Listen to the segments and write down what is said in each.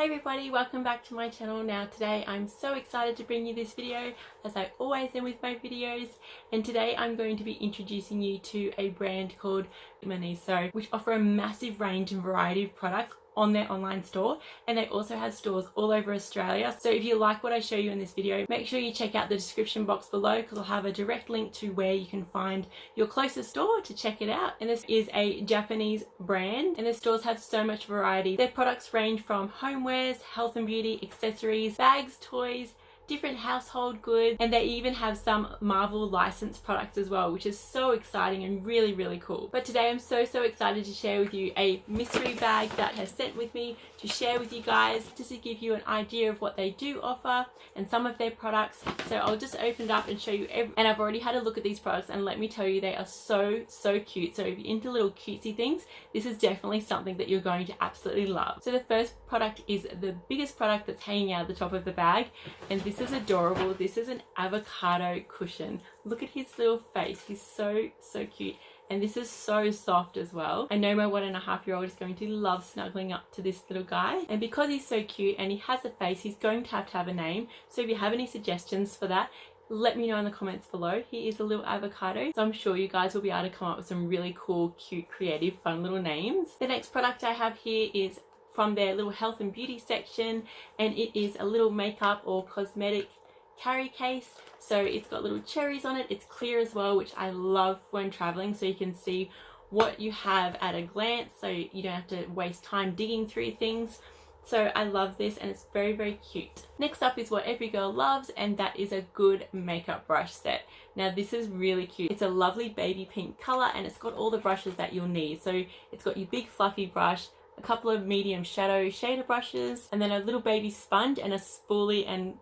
Hey everybody, welcome back to my channel. Now today I'm so excited to bring you this video, as I always am with my videos, and today I'm going to be introducing you to a brand called Miniso, which offer a massive range and variety of products on their online store, and they also have stores all over Australia. So if you like what I show you in this video, make sure you check out the description box below, because I'll have a direct link to where you can find your closest store to check it out. And this is a Japanese brand, and their stores have so much variety. Their products range from homewares, health and beauty, accessories, bags, toys, different household goods, and they even have some Marvel licensed products as well, which is so exciting and really cool. But today I'm so excited to share with you a mystery bag that has sent with me to share with you guys, just to give you an idea of what they do offer and some of their products. So I'll just open it up and show you and I've already had a look at these products, and let me tell you, they are so cute. So if you're into little cutesy things, this is definitely something that you're going to absolutely love. So the first product is the biggest product that's hanging out the top of the bag, and this is adorable. This is an avocado cushion. Look at his little face. He's so cute. And this is so soft as well. I know my 1.5-year-old is going to love snuggling up to this little guy. And because he's so cute and he has a face, he's going to have a name. So if you have any suggestions for that, let me know in the comments below. He is a little avocado, so I'm sure you guys will be able to come up with some really cool, cute, creative, fun little names. The next product I have here is from their little health and beauty section, and it is a little makeup or cosmetic carry case. So it's got little cherries on it. It's clear as well, which I love when traveling, so you can see what you have at a glance, so you don't have to waste time digging through things. So I love this, and it's very cute. Next up is what every girl loves, and that is a good makeup brush set. Now this is really cute. It's a lovely baby pink color, and it's got all the brushes that you'll need. So it's got your big fluffy brush, a couple of medium shadow shader brushes, and then a little baby sponge and a spoolie and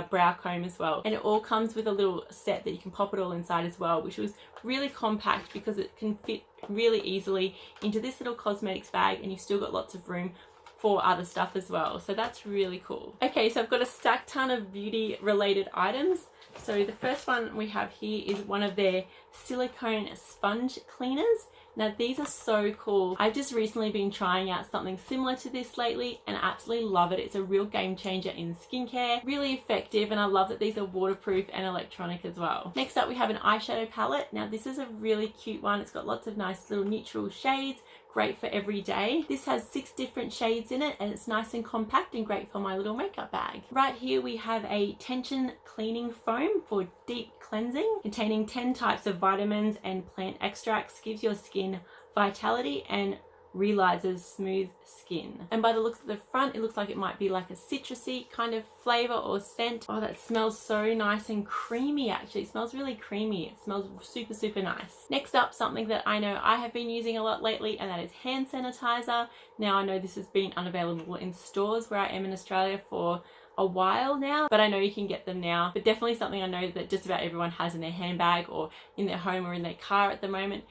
brow comb as well. And it all comes with a little set that you can pop it all inside as well, which was really compact because it can fit really easily into this little cosmetics bag, and you've still got lots of room for other stuff as well. So that's really cool. Okay, so I've got a stack ton of beauty related items. So the first one we have here is one of their silicone sponge cleaners. Now these are so cool. I've just recently been trying out something similar to this lately, and I absolutely love it. It's a real game changer in skincare, really effective, and I love that these are waterproof and electronic as well. Next up we have an eyeshadow palette. Now this is a really cute one. It's got lots of nice little neutral shades, great for every day. This has 6 different shades in it, and it's nice and compact and great for my little makeup bag. Right here we have a tension cleaning foam for deep cleansing, containing 10 types of vitamins and plant extracts, gives your skin vitality and realizes smooth skin. And by the looks of the front, it looks like it might be like a citrusy kind of flavor or scent. Oh, that smells so nice and creamy. Actually, it smells really creamy. It smells super nice. Next up, something that I know I have been using a lot lately, and that is hand sanitizer. Now I know this has been unavailable in stores where I am in Australia for a while now, but I know you can get them now. But definitely something I know that just about everyone has in their handbag or in their home or in their car at the moment.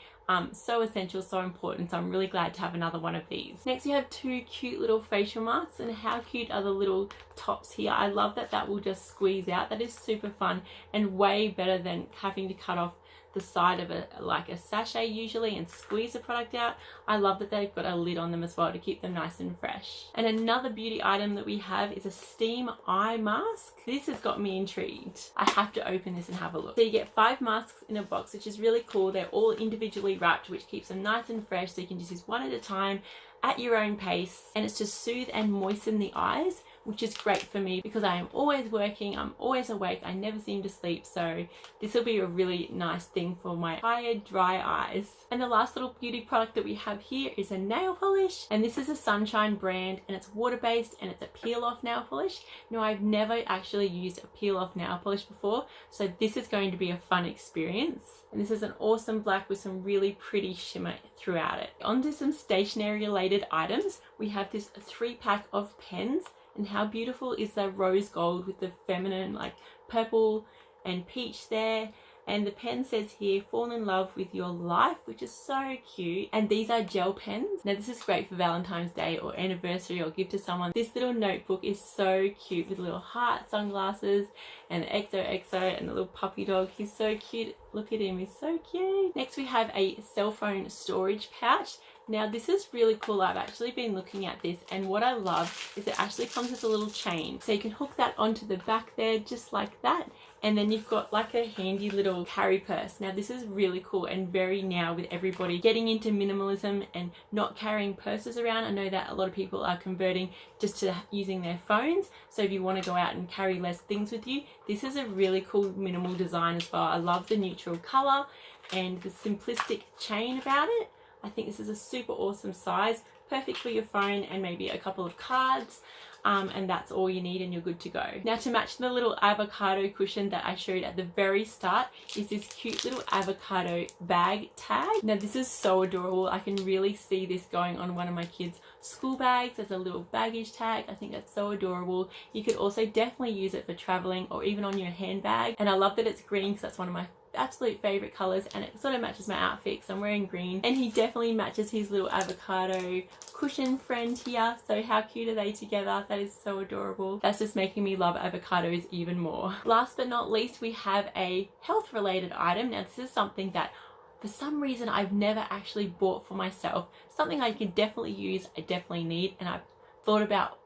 So essential, so important, so I'm really glad to have another one of these. Next we have 2 cute little facial masks, and how cute are the little tops here. I love that that will just squeeze out. That is super fun and way better than having to cut off the side of it like a sachet usually and squeeze the product out. I love that they've got a lid on them as well to keep them nice and fresh. And another beauty item that we have is a steam eye mask. This has got me intrigued. I have to open this and have a look. So you get 5 masks in a box, which is really cool. They're all individually wrapped, which keeps them nice and fresh, so you can just use one at a time at your own pace, and it's to soothe and moisten the eyes, which is great for me because I am always working, I'm always awake, I never seem to sleep, so this will be a really nice thing for my tired, dry eyes. And the last little beauty product that we have here is a nail polish, and this is a Sunshine brand, and it's water-based, and it's a peel-off nail polish. Now I've never actually used a peel-off nail polish before, so this is going to be a fun experience. And this is an awesome black with some really pretty shimmer throughout it. Onto some stationery related items, we have this 3-pack of pens. And how beautiful is the rose gold with the feminine like purple and peach there. And the pen says here, fall in love with your life, which is so cute. And these are gel pens. Now this is great for Valentine's Day or anniversary or gift to someone. This little notebook is so cute with little heart sunglasses and the XOXO and the little puppy dog. He's so cute. Look at him, he's so cute. Next we have a cell phone storage pouch. Now this is really cool. I've actually been looking at this, and what I love is it actually comes with a little chain. So you can hook that onto the back there just like that. And then you've got like a handy little carry purse. Now this is really cool and very now with everybody getting into minimalism and not carrying purses around. I know that a lot of people are converting just to using their phones. So if you want to go out and carry less things with you, this is a really cool minimal design as well. I love the neutral color and the simplistic chain about it. I think this is a super awesome size, perfect for your phone and maybe a couple of cards. And that's all you need and you're good to go. Now to match the little avocado cushion that I showed at the very start is this cute little avocado bag tag. Now this is so adorable. I can really see this going on one of my kids' school bags as a little baggage tag. I think that's so adorable. You could also definitely use it for traveling or even on your handbag. And I love that it's green because that's one of my absolute favorite colors, and it sort of matches my outfit because I'm wearing green, and he definitely matches his little avocado cushion friend here. So how cute are they together? That is so adorable. That's just making me love avocados even more. Last but not least, we have a health related item. Now this is something that for some reason I've never actually bought for myself, something I can definitely use, I definitely need, and I've thought about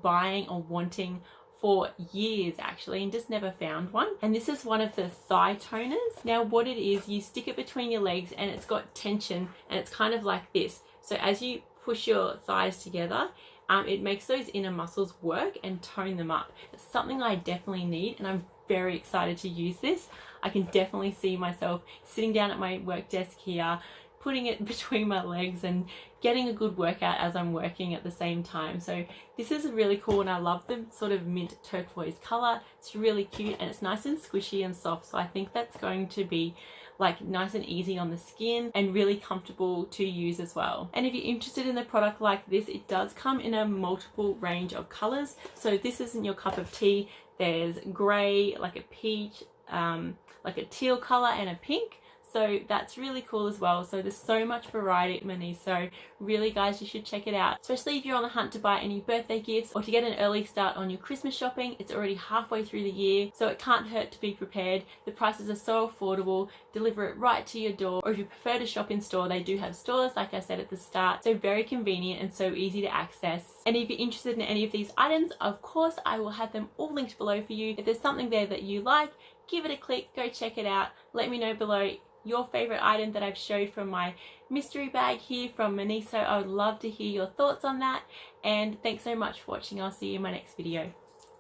buying or wanting for years actually and just never found one. And this is one of the thigh toners. Now what it is, you stick it between your legs and it's got tension and it's kind of like this. So as you push your thighs together, it makes those inner muscles work and tone them up. It's something I definitely need and I'm very excited to use this. I can definitely see myself sitting down at my work desk here, putting it between my legs and getting a good workout as I'm working at the same time. So this is really cool and I love the sort of mint turquoise color. It's really cute and it's nice and squishy and soft. So I think that's going to be like nice and easy on the skin and really comfortable to use as well. And if you're interested in a product like this, it does come in a multiple range of colors. So if this isn't your cup of tea, there's gray, like a peach, like a teal color and a pink. So that's really cool as well. So there's so much variety at Miniso. Really guys, you should check it out. Especially if you're on the hunt to buy any birthday gifts or to get an early start on your Christmas shopping. It's already halfway through the year, so it can't hurt to be prepared. The prices are so affordable. Deliver it right to your door. Or if you prefer to shop in store, they do have stores like I said at the start. So very convenient and so easy to access. And if you're interested in any of these items, of course I will have them all linked below for you. If there's something there that you like, give it a click, go check it out. Let me know below your favorite item that I've showed from my mystery bag here from Miniso. I would love to hear your thoughts on that, and thanks so much for watching. I'll see you in my next video.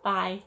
Bye.